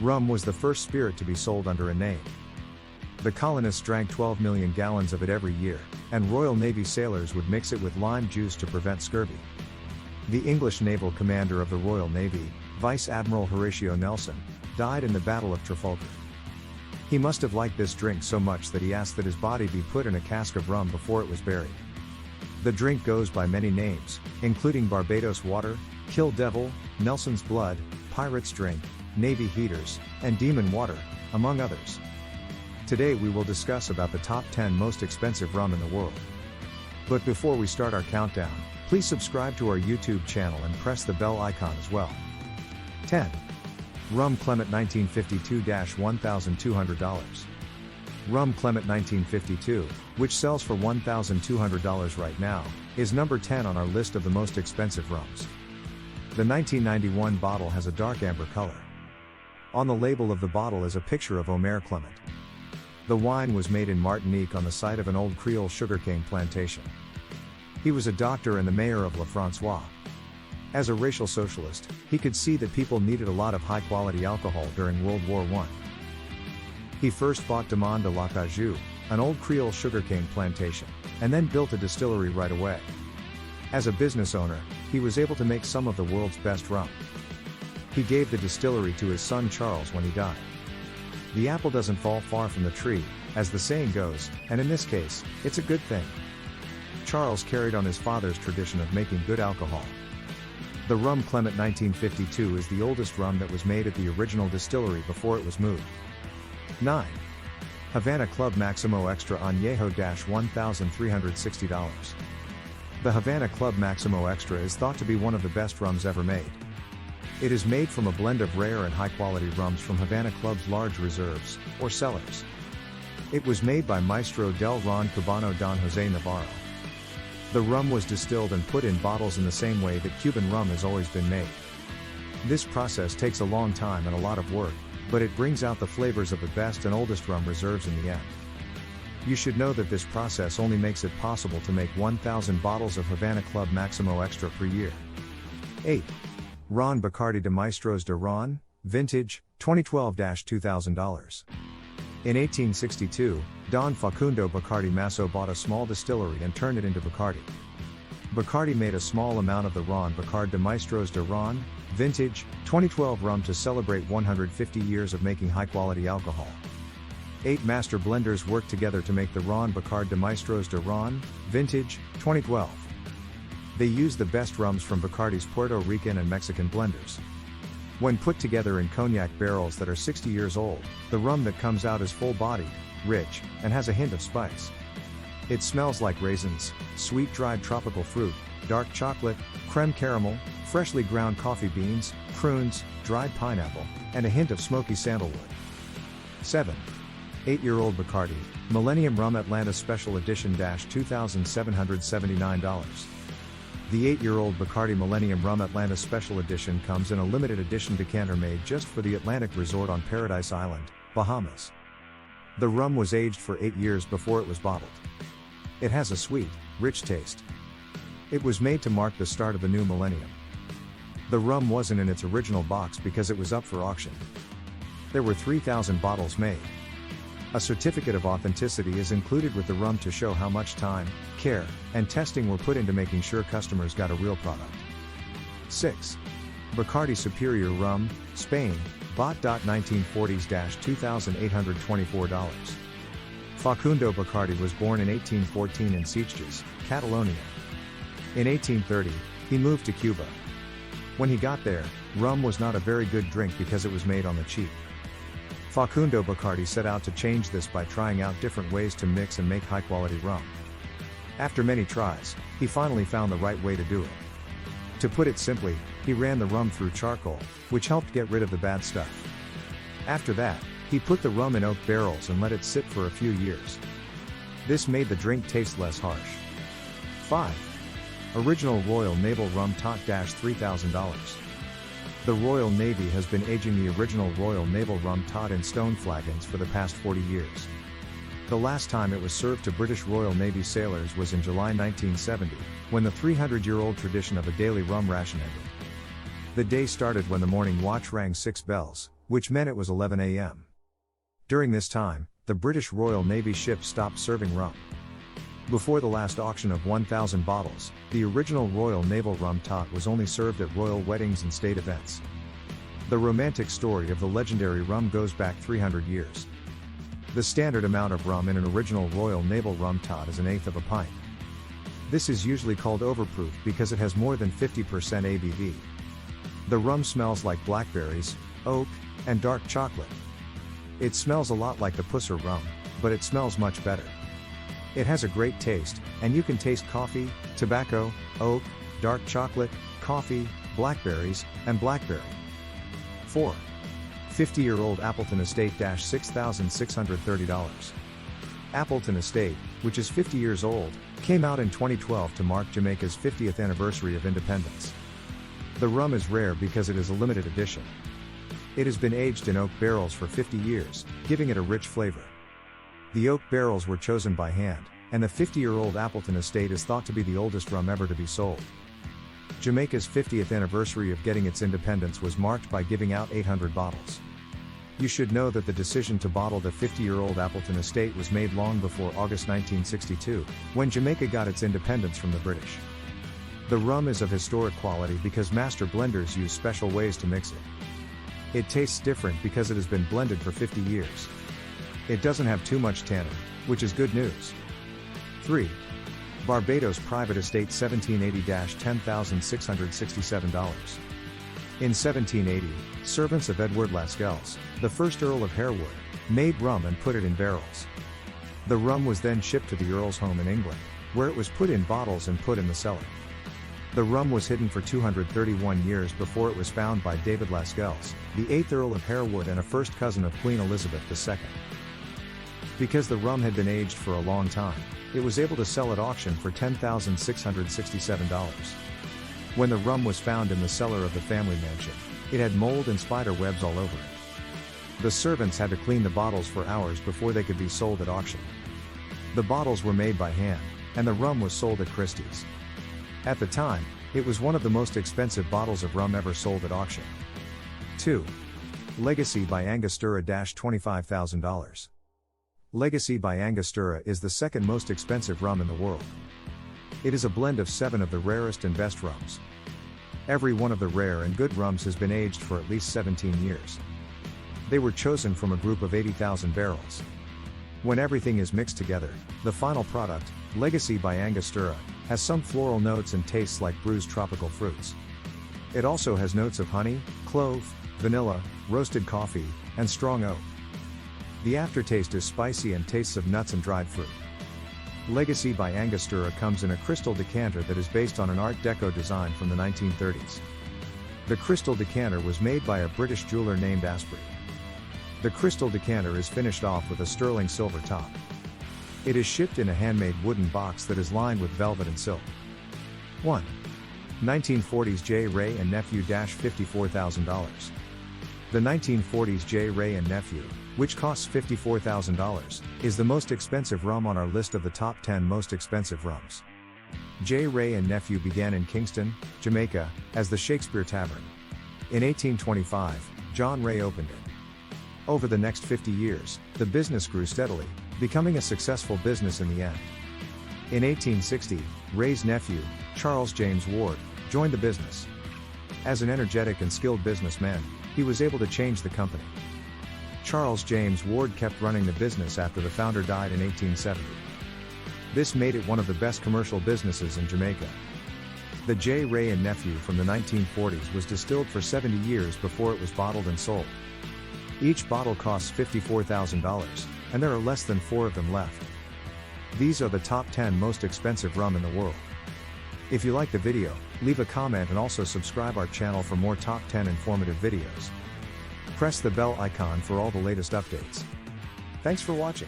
Rum was the first spirit to be sold under a name. The colonists drank 12 million gallons of it every year, and Royal Navy sailors would mix it with lime juice to prevent scurvy. The English naval commander of the Royal Navy, Vice Admiral Horatio Nelson, died in the Battle of Trafalgar. He must have liked this drink so much that he asked that his body be put in a cask of rum before it was buried. The drink goes by many names, including Barbados Water, Kill Devil, Nelson's Blood, Pirate's Drink, Navy Heaters, and Demon Water, among others. Today we will discuss about the top 10 most expensive rum in the world. But before we start our countdown, please subscribe to our YouTube channel and press the bell icon as well. 10. Rum Clement 1952-$1,200. Rum Clement 1952, which sells for $1,200 right now, is number 10 on our list of the most expensive rums. The 1991 bottle has a dark amber color. On the label of the bottle is a picture of Omer Clement. The wine was made in Martinique on the site of an old Creole sugarcane plantation. He was a doctor and the mayor of La François. As a racial socialist, he could see that people needed a lot of high-quality alcohol during World War I. He first bought Demande de l'Acajou, an old Creole sugarcane plantation, and then built a distillery right away. As a business owner, he was able to make some of the world's best rum. He gave the distillery to his son Charles when he died. The apple doesn't fall far from the tree, as the saying goes, and in this case, it's a good thing. Charles carried on his father's tradition of making good alcohol. The Rum Clement 1952 is the oldest rum that was made at the original distillery before it was moved. 9. Havana Club Maximo Extra Añejo $1,360. The Havana Club Maximo Extra is thought to be one of the best rums ever made. It is made from a blend of rare and high-quality rums from Havana Club's large reserves, or cellars. It was made by Maestro del Ron Cubano Don Jose Navarro. The rum was distilled and put in bottles in the same way that Cuban rum has always been made. This process takes a long time and a lot of work, but it brings out the flavors of the best and oldest rum reserves in the end. You should know that this process only makes it possible to make 1,000 bottles of Havana Club Maximo Extra per year. 8. Ron Bacardi de Maestros de Ron, Vintage, 2012-$2,000. In 1862, Don Facundo Bacardi Masso bought a small distillery and turned it into Bacardi. Bacardi made a small amount of the Ron Bacard de Maestros de Ron, Vintage, 2012 rum to celebrate 150 years of making high-quality alcohol. 8 master blenders worked together to make the Ron Bacard de Maestros de Ron, Vintage, 2012. They used the best rums from Bacardi's Puerto Rican and Mexican blenders. When put together in cognac barrels that are 60 years old, the rum that comes out is full-bodied, rich, and has a hint of spice. It smells like raisins, sweet dried tropical fruit, dark chocolate, creme caramel, freshly ground coffee beans, prunes, dried pineapple, and a hint of smoky sandalwood. 7. 8-year-old Bacardi, Millennium Rum Atlanta Special Edition $2,779. The 8-year-old Bacardi Millennium Rum Atlanta Special Edition comes in a limited edition decanter made just for the Atlantic Resort on Paradise Island, Bahamas. The rum was aged for 8 years before it was bottled. It has a sweet, rich taste. It was made to mark the start of the new millennium. The rum wasn't in its original box because it was up for auction. There were 3,000 bottles made. A certificate of authenticity is included with the rum to show how much time, care, and testing were put into making sure customers got a real product. 6. Bacardi Superior Rum, Spain, Bot. 1940s-$2,824. Facundo Bacardi was born in 1814 in Sitges, Catalonia. In 1830, he moved to Cuba. When he got there, rum was not a very good drink because it was made on the cheap. Facundo Bacardi set out to change this by trying out different ways to mix and make high-quality rum. After many tries, he finally found the right way to do it. To put it simply, he ran the rum through charcoal, which helped get rid of the bad stuff. After that, he put the rum in oak barrels and let it sit for a few years. This made the drink taste less harsh. 5. Original Royal Naval Rum Tot $3,000. The Royal Navy has been aging the original Royal Naval Rum Tot in stone flagons for the past 40 years. The last time it was served to British Royal Navy sailors was in July 1970, when the 300-year-old tradition of a daily rum ration ended. The day started when the morning watch rang 6 bells, which meant it was 11 a.m. During this time, the British Royal Navy ships stopped serving rum. Before the last auction of 1,000 bottles, the original Royal Naval Rum Tot was only served at royal weddings and state events. The romantic story of the legendary rum goes back 300 years. The standard amount of rum in an original Royal Naval Rum Tot is 1/8 of a pint. This is usually called overproof because it has more than 50% ABV. The rum smells like blackberries, oak, and dark chocolate. It smells a lot like the Pusser rum, but it smells much better. It has a great taste, and you can taste coffee, tobacco, oak, dark chocolate, coffee, blackberries, and blackberry. 4. 50-year-old Appleton Estate $6,630. Appleton Estate, which is 50 years old, came out in 2012 to mark Jamaica's 50th anniversary of independence. The rum is rare because it is a limited edition. It has been aged in oak barrels for 50 years, giving it a rich flavor. The oak barrels were chosen by hand, and the 50-year-old Appleton Estate is thought to be the oldest rum ever to be sold. Jamaica's 50th anniversary of getting its independence was marked by giving out 800 bottles. You should know that the decision to bottle the 50-year-old Appleton Estate was made long before August 1962, when Jamaica got its independence from the British. The rum is of historic quality because master blenders use special ways to mix it. It tastes different because it has been blended for 50 years. It doesn't have too much tannin, which is good news. 3. Barbados Private Estate 1780-$10,667. In 1780, servants of Edward Lascelles, the first Earl of Harewood, made rum and put it in barrels. The rum was then shipped to the Earl's home in England, where it was put in bottles and put in the cellar. The rum was hidden for 231 years before it was found by David Lascelles, the 8th Earl of Harewood and a first cousin of Queen Elizabeth II. Because the rum had been aged for a long time, it was able to sell at auction for $10,667. When the rum was found in the cellar of the family mansion, it had mold and spider webs all over it. The servants had to clean the bottles for hours before they could be sold at auction. The bottles were made by hand, and the rum was sold at Christie's. At the time, it was one of the most expensive bottles of rum ever sold at auction. 2. Legacy by Angostura $25,000. Legacy by Angostura is the second most expensive rum in the world. It is a blend of 7 of the rarest and best rums. Every one of the rare and good rums has been aged for at least 17 years. They were chosen from a group of 80,000 barrels. When everything is mixed together, the final product, Legacy by Angostura, has some floral notes and tastes like bruised tropical fruits. It also has notes of honey, clove, vanilla, roasted coffee, and strong oak. The aftertaste is spicy and tastes of nuts and dried fruit. Legacy by Angostura comes in a crystal decanter that is based on an Art Deco design from the 1930s. The crystal decanter was made by a British jeweler named Asprey. The crystal decanter is finished off with a sterling silver top. It is shipped in a handmade wooden box that is lined with velvet and silk. 1. 1940s J. Ray and Nephew $54,000. The 1940s J. Ray and Nephew, which costs $54,000, is the most expensive rum on our list of the top 10 most expensive rums. J. Ray and Nephew began in Kingston, Jamaica, as the Shakespeare Tavern. In 1825, John Ray opened it. Over the next 50 years, the business grew steadily, becoming a successful business in the end. In 1860, Ray's nephew, Charles James Ward, joined the business. As an energetic and skilled businessman, he was able to change the company. Charles James Ward kept running the business after the founder died in 1870. This made it one of the best commercial businesses in Jamaica. The J. Ray and Nephew from the 1940s was distilled for 70 years before it was bottled and sold. Each bottle costs $54,000, and there are less than 4 of them left. These are the top 10 most expensive rum in the world. If you like the video, leave a comment and also subscribe our channel for more top 10 informative videos. Press the bell icon for all the latest updates. Thanks for watching.